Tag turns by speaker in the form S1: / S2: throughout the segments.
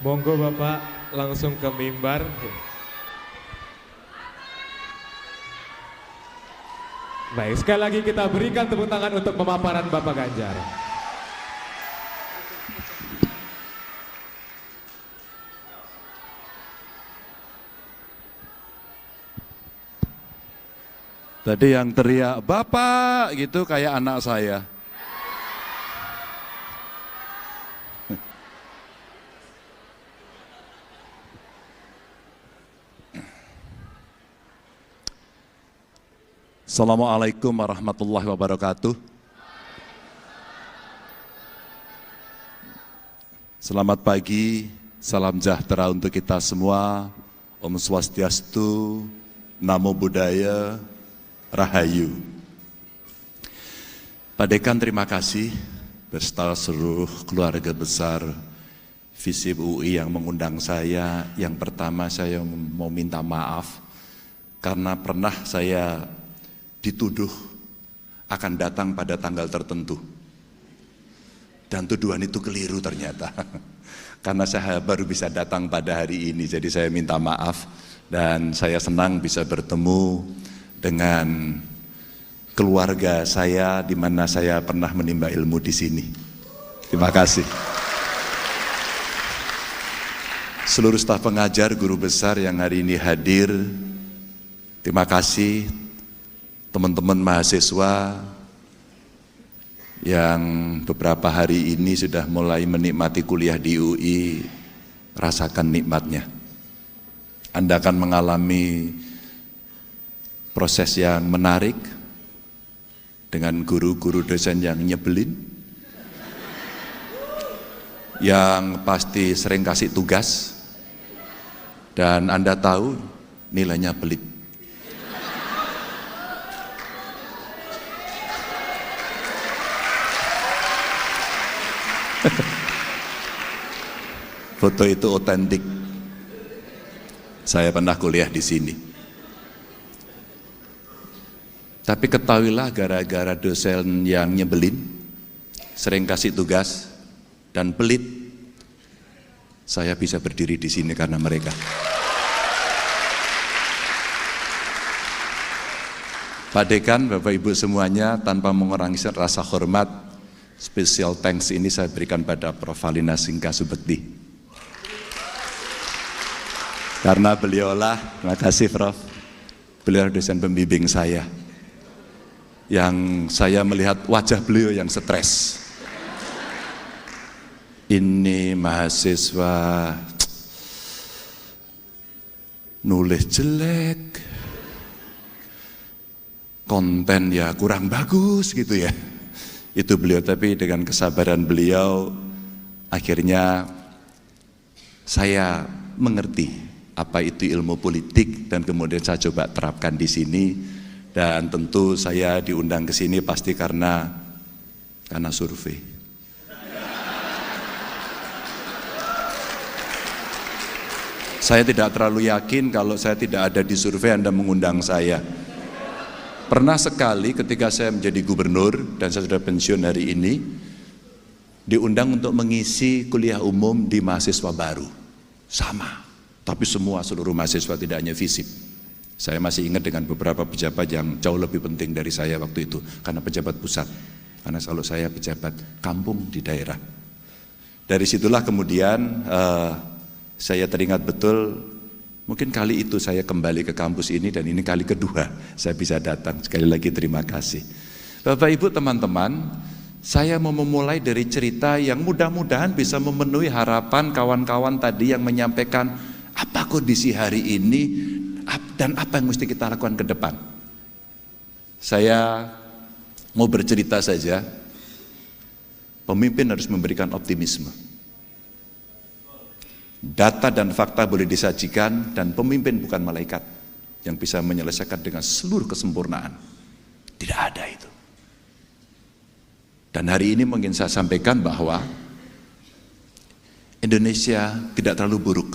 S1: Monggo Bapak langsung ke mimbar. Baik, sekali lagi kita berikan tepuk tangan untuk pemaparan Bapak Ganjar.
S2: Tadi yang teriak, "Bapak!" gitu kayak anak saya. Assalamualaikum warahmatullahi wabarakatuh. Selamat pagi, salam sejahtera untuk kita semua. Om Swastiastu, Namo Buddhaya, Rahayu. Pak Dekan, terima kasih beserta seluruh keluarga besar FISIP UI yang mengundang saya. Yang pertama saya mau minta maaf karena pernah saya dituduh akan datang pada tanggal tertentu. Dan tuduhan itu keliru ternyata. Karena saya baru bisa datang pada hari ini, jadi saya minta maaf. Dan saya senang bisa bertemu dengan keluarga saya di mana saya pernah menimba ilmu di sini. Terima kasih. Seluruh staf pengajar, guru besar yang hari ini hadir, terima kasih. Teman-teman mahasiswa yang beberapa hari ini sudah mulai menikmati kuliah di UI, rasakan nikmatnya. Anda akan mengalami proses yang menarik dengan guru-guru dosen yang nyebelin, yang pasti sering kasih tugas, dan Anda tahu nilainya pelit. Foto itu otentik. Saya pernah kuliah di sini. Tapi ketahuilah gara-gara dosen yang nyebelin, sering kasih tugas, dan pelit, saya bisa berdiri di sini karena mereka. Pak Dekan, Bapak Ibu semuanya, tanpa mengurangi rasa hormat, special thanks ini saya berikan pada Prof. Valina Singka Subekti. Karena beliaulah, terima kasih Prof, beliau dosen pembimbing saya, yang saya melihat wajah beliau yang stres. Ini mahasiswa nulis jelek, konten ya kurang bagus gitu ya. Itu beliau, tapi dengan kesabaran beliau akhirnya saya mengerti apa itu ilmu politik dan kemudian saya coba terapkan di sini. Dan tentu saya diundang ke sini pasti karena survei. Saya tidak terlalu yakin kalau saya tidak ada di survei Anda mengundang saya. Pernah sekali ketika saya menjadi gubernur dan saya sudah pensiun hari ini, diundang untuk mengisi kuliah umum di mahasiswa baru. Sama, tapi seluruh mahasiswa, tidak hanya FISIP. Saya masih ingat dengan beberapa pejabat yang jauh lebih penting dari saya waktu itu, karena pejabat pusat. Karena kalau saya pejabat kampung di daerah. Dari situlah kemudian saya teringat betul, mungkin kali itu saya kembali ke kampus ini dan ini kali kedua saya bisa datang. Sekali lagi terima kasih. Bapak Ibu teman-teman, saya mau memulai dari cerita yang mudah-mudahan bisa memenuhi harapan kawan-kawan tadi yang menyampaikan apa kondisi hari ini dan apa yang mesti kita lakukan ke depan. Saya mau bercerita saja, pemimpin harus memberikan optimisme. Data dan fakta boleh disajikan dan pemimpin bukan malaikat yang bisa menyelesaikan dengan seluruh kesempurnaan. Tidak ada itu. Dan hari ini mungkin saya sampaikan bahwa Indonesia tidak terlalu buruk.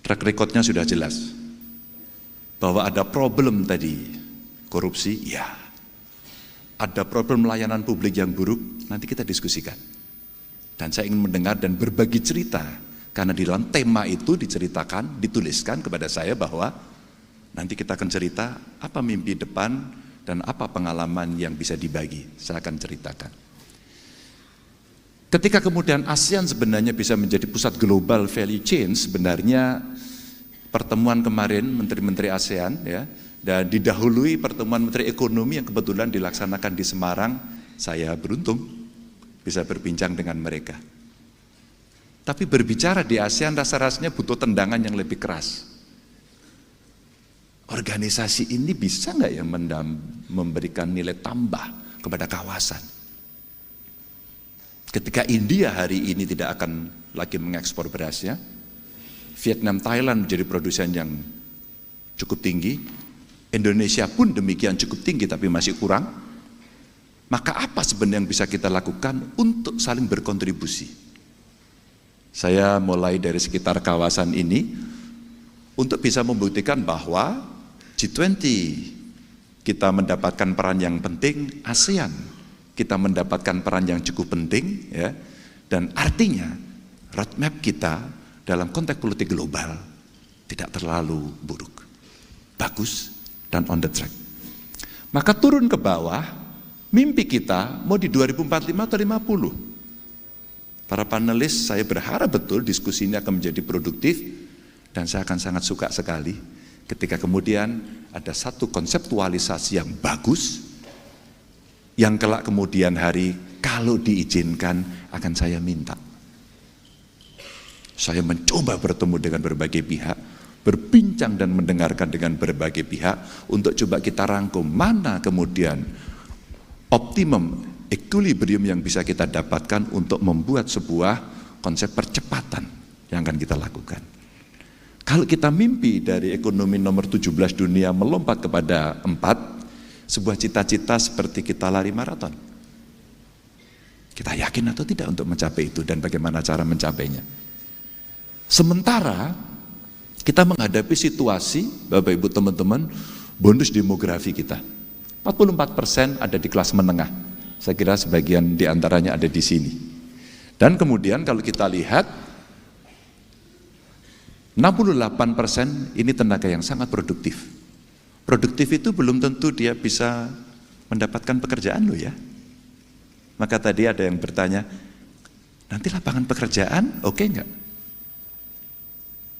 S2: Track recordnya sudah jelas. Bahwa ada problem tadi, korupsi, ya. Ada problem layanan publik yang buruk, nanti kita diskusikan. Dan saya ingin mendengar dan berbagi cerita, karena di dalam tema itu diceritakan, dituliskan kepada saya bahwa nanti kita akan cerita apa mimpi depan dan apa pengalaman yang bisa dibagi. Saya akan ceritakan. Ketika kemudian ASEAN sebenarnya bisa menjadi pusat global value chain, sebenarnya pertemuan kemarin menteri-menteri ASEAN ya, dan didahului pertemuan menteri ekonomi yang kebetulan dilaksanakan di Semarang, saya beruntung bisa berbincang dengan mereka. Tapi berbicara di ASEAN rasa-rasanya butuh tendangan yang lebih keras. Organisasi ini bisa nggak ya memberikan nilai tambah kepada kawasan? Ketika India hari ini tidak akan lagi mengekspor berasnya, Vietnam, Thailand menjadi produsen yang cukup tinggi, Indonesia pun demikian cukup tinggi tapi masih kurang. Maka apa sebenarnya yang bisa kita lakukan untuk saling berkontribusi? Saya mulai dari sekitar kawasan ini untuk bisa membuktikan bahwa G20 kita mendapatkan peran yang penting, ASEAN kita mendapatkan peran yang cukup penting, ya, dan artinya roadmap kita dalam konteks politik global tidak terlalu buruk, bagus dan on the track. Maka turun ke bawah. Mimpi kita mau di 2045 atau 50. Para panelis, saya berharap betul diskusi ini akan menjadi produktif dan saya akan sangat suka sekali ketika kemudian ada satu konseptualisasi yang bagus yang kelak kemudian hari kalau diizinkan akan saya minta. Saya mencoba bertemu dengan berbagai pihak, berbincang dan mendengarkan dengan berbagai pihak untuk coba kita rangkum mana kemudian optimum equilibrium yang bisa kita dapatkan untuk membuat sebuah konsep percepatan yang akan kita lakukan. Kalau kita mimpi dari ekonomi nomor 17 dunia melompat kepada 4, sebuah cita-cita seperti kita lari maraton. Kita yakin atau tidak untuk mencapai itu dan bagaimana cara mencapainya? Sementara kita menghadapi situasi, Bapak Ibu teman-teman, bonus demografi kita. 44% ada di kelas menengah. Saya kira sebagian diantaranya ada di sini. Dan kemudian kalau kita lihat 68% ini tenaga yang sangat produktif. Produktif itu belum tentu dia bisa mendapatkan pekerjaan loh ya. Maka tadi ada yang bertanya, nanti lapangan pekerjaan oke enggak?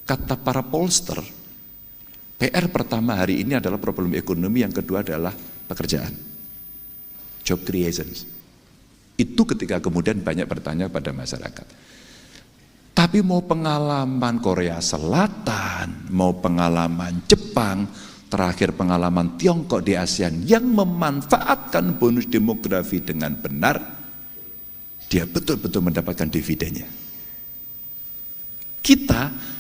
S2: Kata para pollster, PR pertama hari ini adalah problem ekonomi, yang kedua adalah pekerjaan, job creation. Itu ketika kemudian banyak bertanya pada masyarakat. Tapi mau pengalaman Korea Selatan, mau pengalaman Jepang, terakhir pengalaman Tiongkok di ASEAN yang memanfaatkan bonus demografi dengan benar, dia betul-betul mendapatkan dividennya. Kita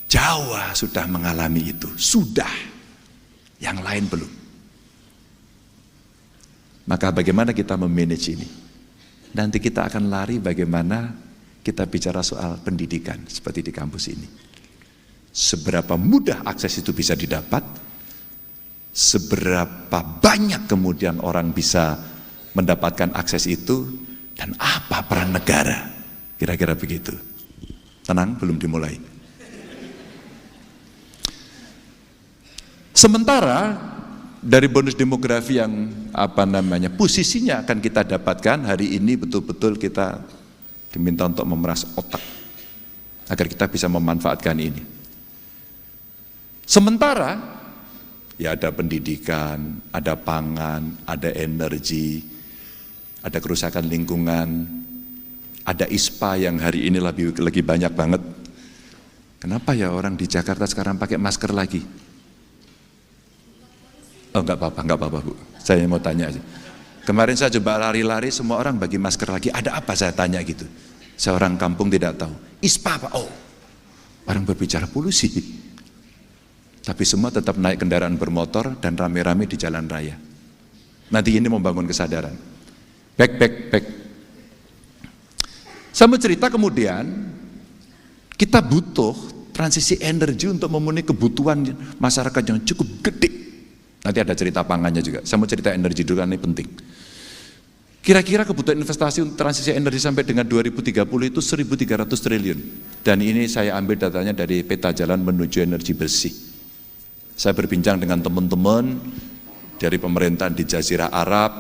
S2: Jawa sudah mengalami itu, sudah, yang lain belum. Maka bagaimana kita memanage ini? Nanti kita akan lari bagaimana kita bicara soal pendidikan seperti di kampus ini. Seberapa mudah akses itu bisa didapat, seberapa banyak kemudian orang bisa mendapatkan akses itu, dan apa peran negara, kira-kira begitu. Tenang, belum dimulai. Sementara dari bonus demografi yang posisinya akan kita dapatkan hari ini, betul-betul kita diminta untuk memeras otak agar kita bisa memanfaatkan ini. Sementara ya ada pendidikan, ada pangan, ada energi, ada kerusakan lingkungan, ada ISPA yang hari ini lagi banyak banget. Kenapa ya orang di Jakarta sekarang pakai masker lagi? Oh enggak apa-apa Bu, saya mau tanya aja. Kemarin saya coba lari-lari, semua orang bagi masker lagi, ada apa saya tanya gitu. Seorang kampung tidak tahu, ISPA apa? Oh, orang berbicara polusi. Tapi semua tetap naik kendaraan bermotor dan rame-rame di jalan raya. Nanti ini membangun kesadaran. Back. Saya mau cerita kemudian, kita butuh transisi energi untuk memenuhi kebutuhan masyarakat yang cukup gede. Nanti ada cerita pangannya juga. Saya mau cerita energi dulu karena ini penting. Kira-kira kebutuhan investasi untuk transisi energi sampai dengan 2030 itu 1.300 triliun. Dan ini saya ambil datanya dari peta jalan menuju energi bersih. Saya berbincang dengan teman-teman dari pemerintahan di Jazirah Arab,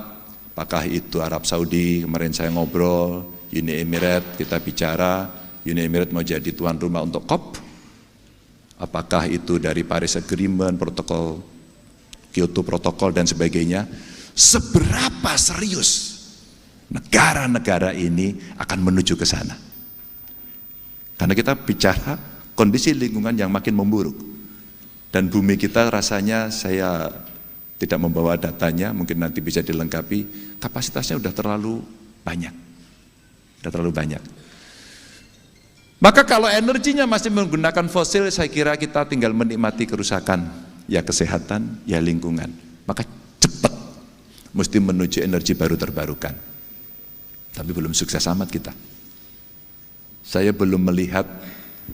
S2: apakah itu Arab Saudi, kemarin saya ngobrol, Uni Emirat, kita bicara, Uni Emirat mau jadi tuan rumah untuk COP, apakah itu dari Paris Agreement, protokol, Kyoto Protokol dan sebagainya, seberapa serius negara-negara ini akan menuju ke sana. Karena kita bicara kondisi lingkungan yang makin memburuk. Dan bumi kita rasanya, saya tidak membawa datanya, mungkin nanti bisa dilengkapi, kapasitasnya udah terlalu banyak. Udah terlalu banyak. Maka kalau energinya masih menggunakan fosil, saya kira kita tinggal menikmati kerusakan, ya kesehatan, ya lingkungan. Maka cepat mesti menuju energi baru terbarukan. Tapi belum sukses amat kita. Saya belum melihat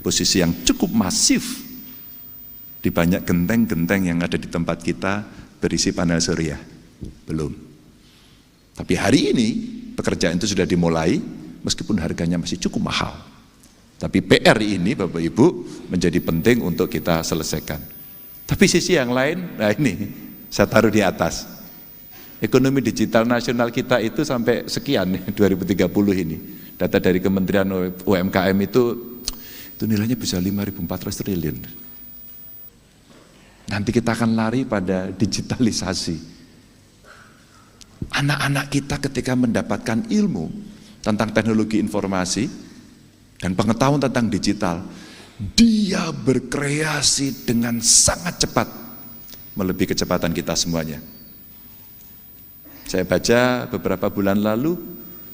S2: posisi yang cukup masif di banyak genteng-genteng yang ada di tempat kita berisi panel surya. Belum. Tapi hari ini pekerjaan itu sudah dimulai meskipun harganya masih cukup mahal. Tapi PR ini Bapak Ibu menjadi penting untuk kita selesaikan. Tapi sisi yang lain, nah ini saya taruh di atas. Ekonomi digital nasional kita itu sampai sekian 2030 ini. Data dari Kementerian UMKM itu nilainya bisa 5.400 triliun. Nanti kita akan lari pada digitalisasi. Anak-anak kita ketika mendapatkan ilmu tentang teknologi informasi dan pengetahuan tentang digital, dia berkreasi dengan sangat cepat, melebihi kecepatan kita semuanya. Saya baca beberapa bulan lalu,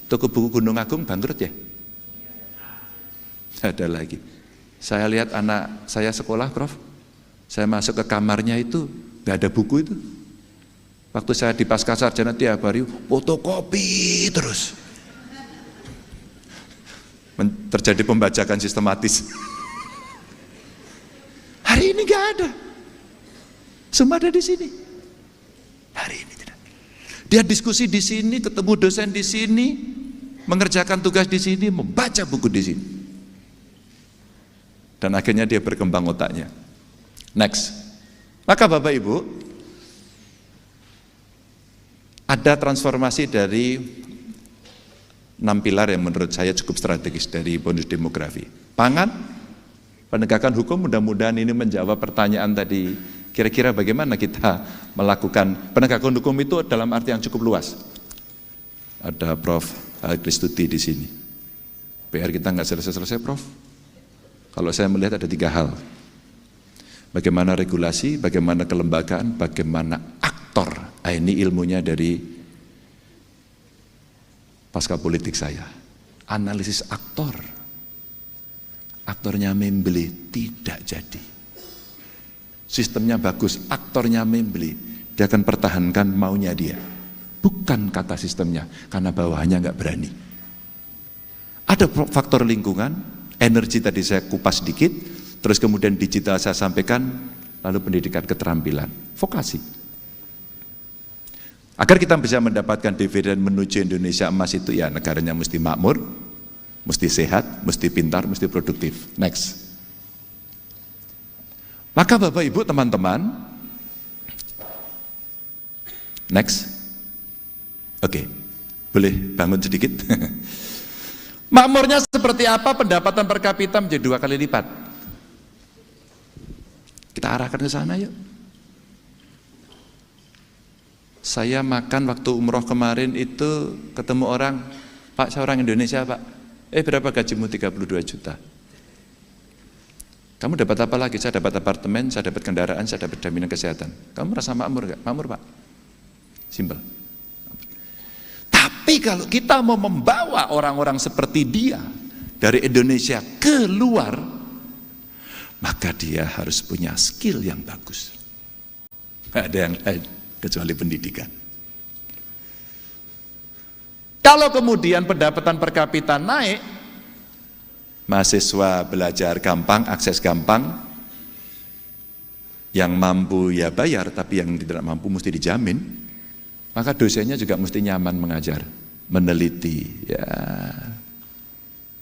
S2: toko buku Gunung Agung bangkrut ya? Ada lagi. Saya lihat anak saya sekolah, Prof. Saya masuk ke kamarnya itu, gak ada buku itu. Waktu saya di Pascasarjana tiap hari, fotokopi terus. Terjadi pembajakan sistematis. Hari ini gak ada. Semua ada di sini. Hari ini tidak. Dia diskusi di sini, ketemu dosen di sini, mengerjakan tugas di sini, membaca buku di sini. Dan akhirnya dia berkembang otaknya. Next. Maka Bapak Ibu, ada transformasi dari 6 pilar yang menurut saya cukup strategis dari bonus demografi. Pangan, penegakan hukum, mudah-mudahan ini menjawab pertanyaan tadi. Kira-kira bagaimana kita melakukan penegakan hukum itu dalam arti yang cukup luas. Ada Prof. Kristuti di sini. PR kita nggak selesai-selesai, Prof. Kalau saya melihat ada 3 hal. Bagaimana regulasi, bagaimana kelembagaan, bagaimana aktor. Ini ilmunya dari pasca politik saya. Analisis aktor. Aktornya membeli, tidak jadi. Sistemnya bagus, aktornya membeli, dia akan pertahankan maunya dia. Bukan kata sistemnya, karena bawahannya nggak berani. Ada faktor lingkungan, energi tadi saya kupas sedikit, terus kemudian digital saya sampaikan, lalu pendidikan keterampilan, vokasi. Agar kita bisa mendapatkan dividen menuju Indonesia emas itu, ya negaranya mesti makmur, mesti sehat, mesti pintar, mesti produktif. Next. Maka Bapak Ibu teman-teman, next. Oke, boleh bangun sedikit. Makmurnya seperti apa? Pendapatan per kapita menjadi 2 kali lipat. Kita arahkan ke sana yuk. Saya makan waktu umroh kemarin itu ketemu orang, Pak saya orang Indonesia Pak, berapa gajimu? 32 juta. Kamu dapat apa lagi? Saya dapat apartemen, saya dapat kendaraan, saya dapat jaminan kesehatan. Kamu merasa makmur gak? Makmur Pak. Simpel. Tapi kalau kita mau membawa orang-orang seperti dia dari Indonesia keluar, maka dia harus punya skill yang bagus. Tidak ada yang lain kecuali pendidikan. Kalau kemudian pendapatan per kapita naik, mahasiswa belajar gampang, akses gampang, yang mampu ya bayar, tapi yang tidak mampu mesti dijamin, maka dosennya juga mesti nyaman mengajar. meneliti. Ya,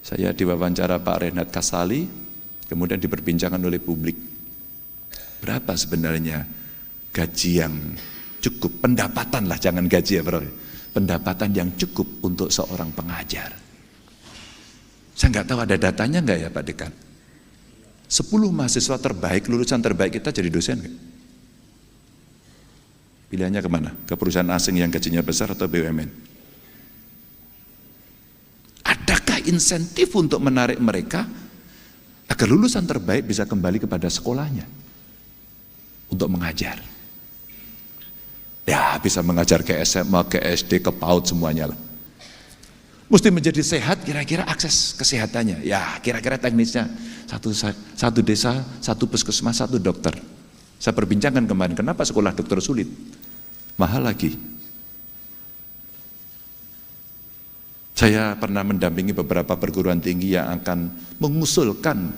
S2: saya diwawancara Pak Renat Kasali, kemudian diperbincangkan oleh publik. Berapa sebenarnya gaji yang cukup, pendapatan lah, jangan gaji ya bro, pendapatan yang cukup untuk seorang pengajar. Saya nggak tahu ada datanya nggak ya Pak Dekan. 10 mahasiswa terbaik, lulusan terbaik kita jadi dosen nggak? Pilihannya kemana? Ke perusahaan asing yang gajinya besar atau BUMN? Adakah insentif untuk menarik mereka agar lulusan terbaik bisa kembali kepada sekolahnya untuk mengajar? Ya bisa mengajar ke SMA, ke SD, ke PAUD semuanya lah. Mesti menjadi sehat, kira-kira akses kesehatannya. Ya kira-kira teknisnya, satu desa, satu puskesmas, satu dokter. Saya perbincangkan kemarin, kenapa sekolah dokter sulit? Mahal lagi. Saya pernah mendampingi beberapa perguruan tinggi yang akan mengusulkan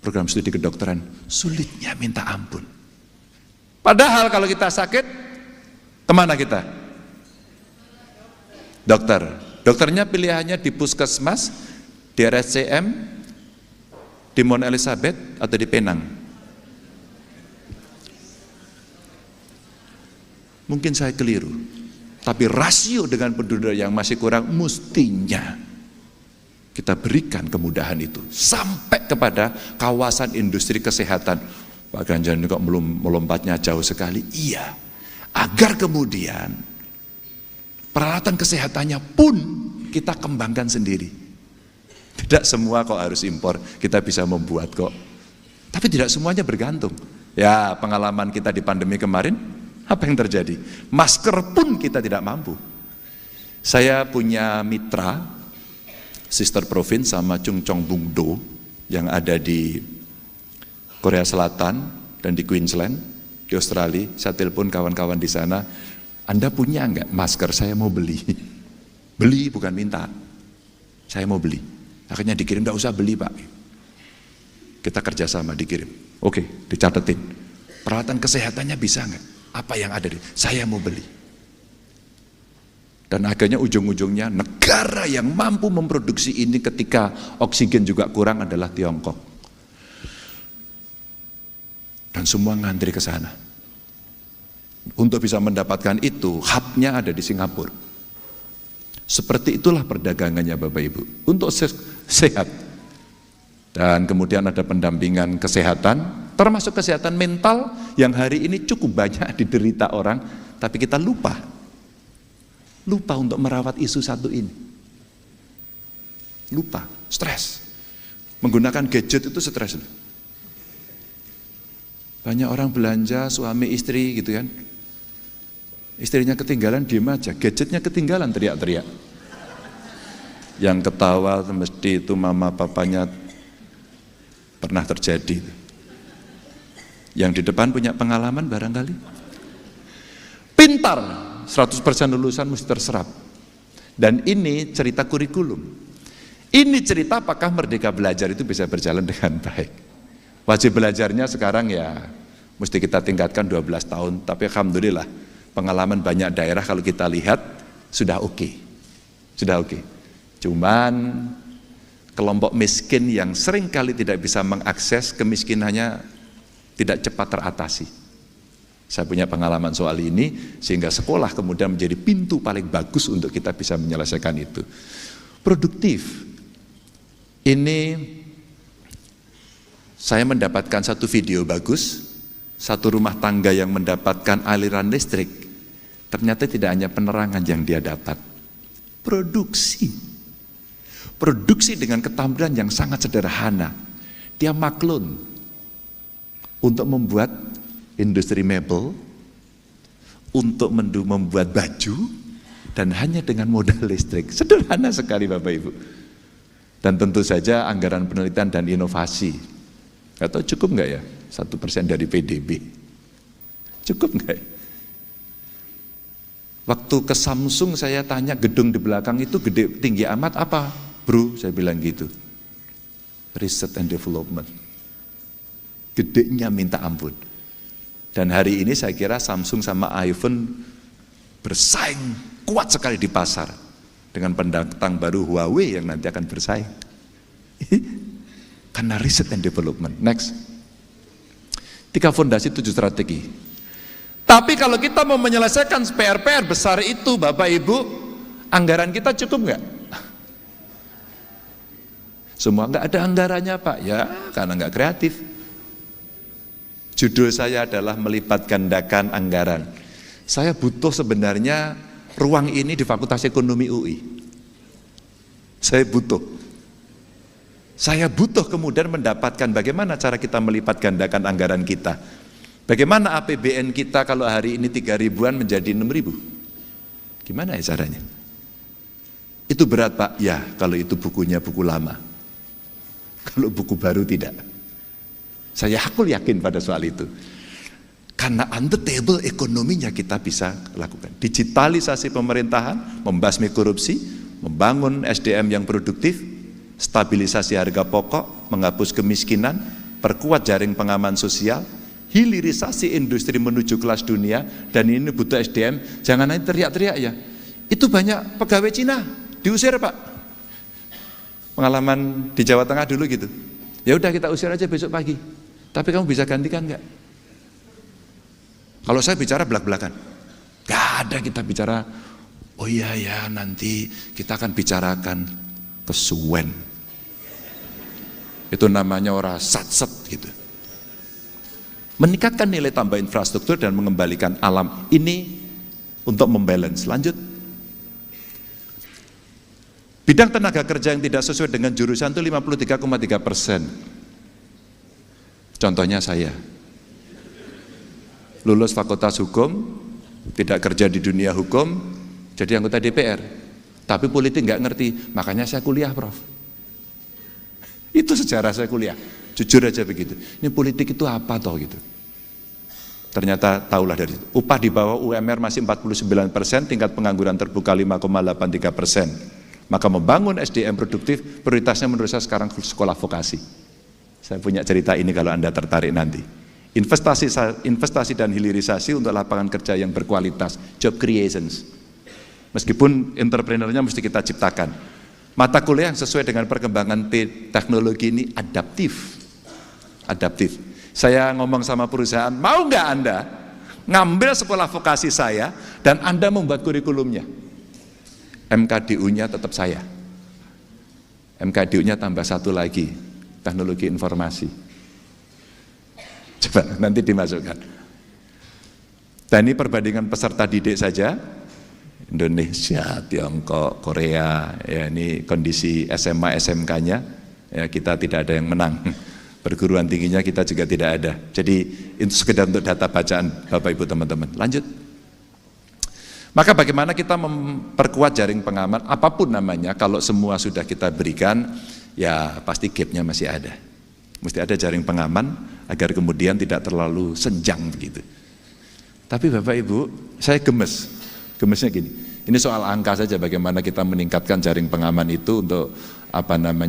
S2: program studi kedokteran. Sulitnya minta ampun. Padahal kalau kita sakit, kemana kita? Dokter. Dokternya pilihannya di puskesmas, di RSCM, di Mount Elizabeth, atau di Penang. Mungkin saya keliru, tapi rasio dengan penduduk yang masih kurang, mestinya kita berikan kemudahan itu sampai kepada kawasan industri kesehatan. Pak Ganjar ini kok belum melompatnya jauh sekali. Iya, agar kemudian peralatan kesehatannya pun kita kembangkan sendiri. Tidak semua kok harus impor, kita bisa membuat kok. Tapi tidak semuanya bergantung. Ya pengalaman kita di pandemi kemarin, apa yang terjadi? Masker pun kita tidak mampu. Saya punya mitra, Sister Province sama Chung Chong Bung Do, yang ada di Korea Selatan dan di Queensland, di Australia. Saya telepon kawan-kawan di sana, Anda punya enggak masker? Saya mau beli. Beli bukan minta. Saya mau beli. Akhirnya dikirim, enggak usah beli Pak. Kita kerjasama dikirim. Oke, dicatetin. Peralatan kesehatannya bisa enggak? Apa yang ada di? Saya mau beli. Dan akhirnya ujung-ujungnya negara yang mampu memproduksi ini ketika oksigen juga kurang adalah Tiongkok. Dan semua ngantri ke sana. Untuk bisa mendapatkan itu, hubnya ada di Singapura. Seperti itulah perdagangannya Bapak Ibu. Untuk sehat. Dan kemudian ada pendampingan kesehatan, termasuk kesehatan mental yang hari ini cukup banyak diderita orang, tapi kita lupa untuk merawat isu satu ini. Lupa, stres. Menggunakan gadget itu stres. Banyak orang belanja suami istri gitu kan. Istrinya ketinggalan diem aja, gadgetnya ketinggalan teriak-teriak. Yang ketawa mesti itu mama papanya pernah terjadi. Yang di depan punya pengalaman barangkali. Pintar, 100% lulusan mesti terserap. Dan ini cerita kurikulum. Ini cerita apakah Merdeka Belajar itu bisa berjalan dengan baik. Wajib belajarnya sekarang ya mesti kita tingkatkan 12 tahun. Tapi alhamdulillah pengalaman banyak daerah kalau kita lihat sudah oke. Sudah oke. Cuman kelompok miskin yang seringkali tidak bisa mengakses kemiskinannya tidak cepat teratasi. Saya punya pengalaman soal ini, sehingga sekolah kemudian menjadi pintu paling bagus untuk kita bisa menyelesaikan itu. Produktif. Ini saya mendapatkan satu video bagus, satu rumah tangga yang mendapatkan aliran listrik, ternyata tidak hanya penerangan yang dia dapat, produksi dengan keterampilan yang sangat sederhana. Dia maklun untuk membuat industri mebel, untuk membuat baju, dan hanya dengan modal listrik. Sederhana sekali Bapak Ibu. Dan tentu saja anggaran penelitian dan inovasi. Atau cukup enggak ya 1% dari PDB? Cukup enggak ya? Waktu ke Samsung saya tanya gedung di belakang itu gede tinggi amat apa? Bro, saya bilang gitu. Research and Development. Gedenya minta ampun. Dan hari ini saya kira Samsung sama iPhone bersaing kuat sekali di pasar dengan pendatang baru Huawei yang nanti akan bersaing. Karena riset and development. Next. 3 fondasi 7 strategi. Tapi kalau kita mau menyelesaikan PR-PR besar itu, Bapak Ibu, anggaran kita cukup nggak? Semua nggak ada anggarannya, Pak. Ya, karena nggak kreatif. Judul saya adalah melipat gandakan anggaran. Saya butuh sebenarnya ruang ini di Fakultas Ekonomi UI. Saya butuh kemudian mendapatkan bagaimana cara kita melipat gandakan anggaran kita. Bagaimana APBN kita kalau hari ini 3 ribuan menjadi 6 ribu. Gimana ya caranya? Itu berat, Pak. Ya, kalau itu bukunya buku lama. Kalau buku baru tidak. Saya yakin pada soal itu. Karena on the table ekonominya kita bisa lakukan. Digitalisasi pemerintahan, membasmi korupsi, membangun SDM yang produktif, stabilisasi harga pokok, menghapus kemiskinan, perkuat jaring pengaman sosial, hilirisasi industri menuju kelas dunia, dan ini butuh SDM, jangan nanti teriak-teriak ya. Itu banyak pegawai Cina, diusir, Pak. Pengalaman di Jawa Tengah dulu gitu. Ya udah kita usir aja besok pagi. Tapi kamu bisa gantikan enggak? Kalau saya bicara belak-belakan. Gak ada kita bicara, oh iya ya nanti kita akan bicarakan kesuwen. Itu namanya orang sat-set gitu. Meningkatkan nilai tambah infrastruktur dan mengembalikan alam ini untuk membalance. Lanjut. Bidang tenaga kerja yang tidak sesuai dengan jurusan itu 53,3%. Contohnya saya, lulus fakultas hukum, tidak kerja di dunia hukum, jadi anggota DPR. Tapi politik nggak ngerti, makanya saya kuliah, Prof. Itu sejarah saya kuliah, jujur aja begitu. Ini politik itu apa toh gitu. Ternyata tahulah dari itu. Upah di bawah UMR masih 49%, tingkat pengangguran terbuka 5,83%. Maka membangun SDM produktif, prioritasnya menurut saya sekarang sekolah vokasi. Saya punya cerita ini kalau Anda tertarik nanti. Investasi dan hilirisasi untuk lapangan kerja yang berkualitas, job creations. Meskipun entrepreneurnya mesti kita ciptakan. Mata kuliah yang sesuai dengan perkembangan teknologi ini adaptif. Adaptif. Saya ngomong sama perusahaan, mau nggak Anda ngambil sekolah vokasi saya dan Anda membuat kurikulumnya? MKDU-nya tetap saya. MKDU-nya tambah satu lagi, teknologi informasi. Coba nanti dimasukkan. Dan ini perbandingan peserta didik saja. Indonesia, Tiongkok, Korea, ya ini kondisi SMA, SMK-nya, ya kita tidak ada yang menang. Perguruan tingginya kita juga tidak ada. Jadi itu sekedar untuk data bacaan Bapak Ibu teman-teman. Lanjut. Maka bagaimana kita memperkuat jaring pengaman, apapun namanya, kalau semua sudah kita berikan, ya pasti gapnya masih ada. Mesti ada jaring pengaman, agar kemudian tidak terlalu senjang begitu. Tapi Bapak Ibu, saya gemesnya gini, ini soal angka saja bagaimana kita meningkatkan jaring pengaman itu untuk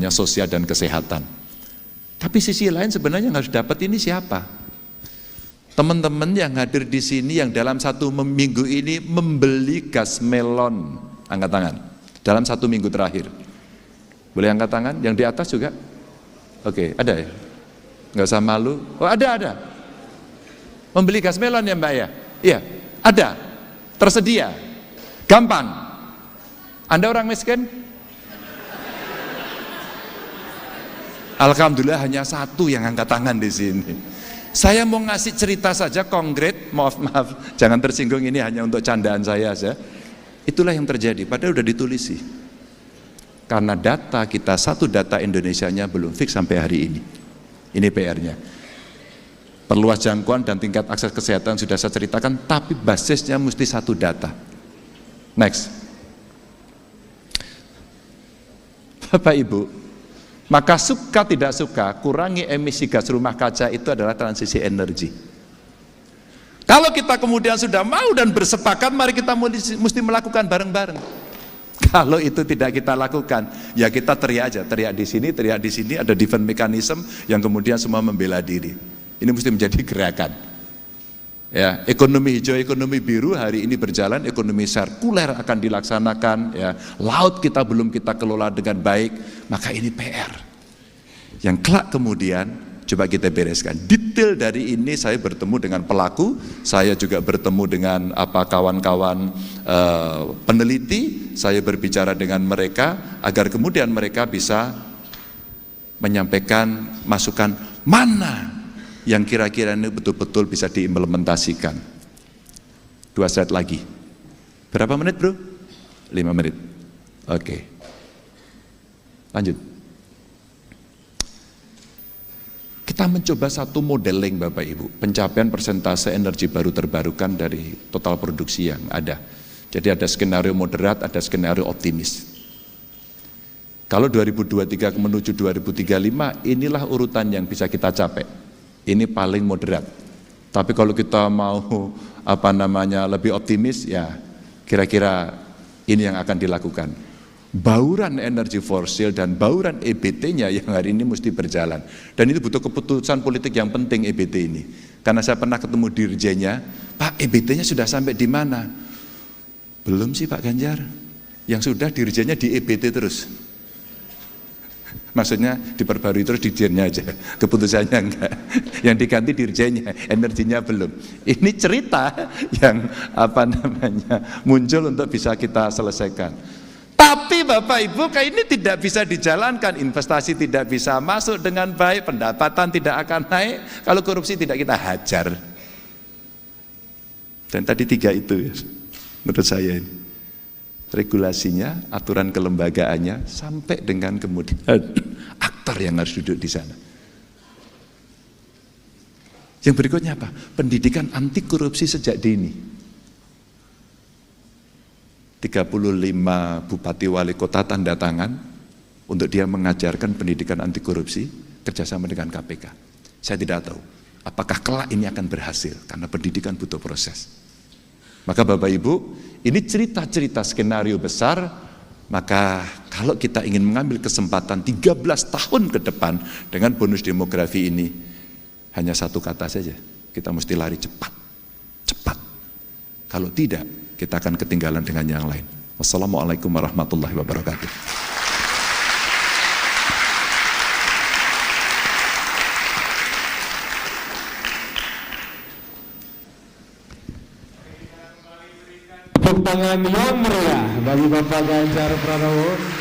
S2: sosial dan kesehatan. Tapi sisi lain sebenarnya yang harus dapat ini siapa? Teman-teman yang hadir di sini yang dalam 1 minggu ini membeli gas melon, angkat tangan. Dalam 1 minggu terakhir. Boleh angkat tangan? Yang di atas juga? Oke, ada ya? Nggak usah malu. Oh ada. Membeli gas melon ya Mbak ya? Iya, ada. Tersedia. Gampang. Anda orang miskin? Alhamdulillah hanya 1 yang angkat tangan di sini. Saya mau ngasih cerita saja konkret, maaf, jangan tersinggung, ini hanya untuk candaan saya saja. Itulah yang terjadi, padahal udah ditulis sih. Karena data kita, data Indonesianya belum fix sampai hari ini. Ini PR-nya. Perluas jangkauan dan tingkat akses kesehatan sudah saya ceritakan, tapi basisnya mesti 1 data. Next. Bapak Ibu, maka suka tidak suka, kurangi emisi gas rumah kaca itu adalah transisi energi. Kalau kita kemudian sudah mau dan bersepakat, mari kita mesti melakukan bareng-bareng. Kalau itu tidak kita lakukan, ya kita teriak aja, teriak di sini, ada defense mechanism yang kemudian semua membela diri. Ini mesti menjadi gerakan. Ya, ekonomi hijau, ekonomi biru hari ini berjalan, ekonomi sirkuler akan dilaksanakan, ya. Laut kita belum kita kelola dengan baik, maka ini PR. Yang kelak kemudian coba kita bereskan. Detail dari ini saya bertemu dengan pelaku, saya juga bertemu dengan kawan-kawan peneliti, saya berbicara dengan mereka agar kemudian mereka bisa menyampaikan masukan mana yang kira-kira ini betul-betul bisa diimplementasikan. 2 slide lagi. Berapa menit bro? 5 menit. Oke. Lanjut. Kita mencoba satu modeling Bapak Ibu, pencapaian persentase energi baru terbarukan dari total produksi yang ada. Jadi ada skenario moderat, ada skenario optimis. Kalau 2023 menuju 2035, inilah urutan yang bisa kita capai. Ini paling moderat. Tapi kalau kita mau lebih optimis, ya kira-kira ini yang akan dilakukan. Bauran energi fosil dan bauran EBT-nya yang hari ini mesti berjalan. Dan itu butuh keputusan politik yang penting EBT ini. Karena saya pernah ketemu dirjennya, Pak EBT-nya sudah sampai di mana? Belum sih Pak Ganjar. Yang sudah dirjennya di EBT terus. Maksudnya diperbarui terus dirjennya aja, keputusannya enggak. Yang diganti dirjennya, energinya belum. Ini cerita yang muncul untuk bisa kita selesaikan. Tapi Bapak Ibu, kayak ini tidak bisa dijalankan, investasi tidak bisa masuk dengan baik, pendapatan tidak akan naik, kalau korupsi tidak kita hajar. Dan tadi 3 itu ya, menurut saya ini. Regulasinya, aturan kelembagaannya, sampai dengan kemudian aktor yang harus duduk di sana. Yang berikutnya apa? Pendidikan anti korupsi sejak dini. 35 bupati wali kota tanda tangan untuk dia mengajarkan pendidikan anti korupsi kerjasama dengan KPK. Saya tidak tahu apakah kelak ini akan berhasil karena pendidikan butuh proses. Maka Bapak Ibu, ini cerita-cerita skenario besar, maka kalau kita ingin mengambil kesempatan 13 tahun ke depan dengan bonus demografi ini, hanya satu kata saja, kita mesti lari cepat, cepat. Kalau tidak, kita akan ketinggalan dengan yang lain. Wassalamualaikum warahmatullahi wabarakatuh.
S1: Tepuk tangan yang meriah bagi Bapak Ganjar Pranowo.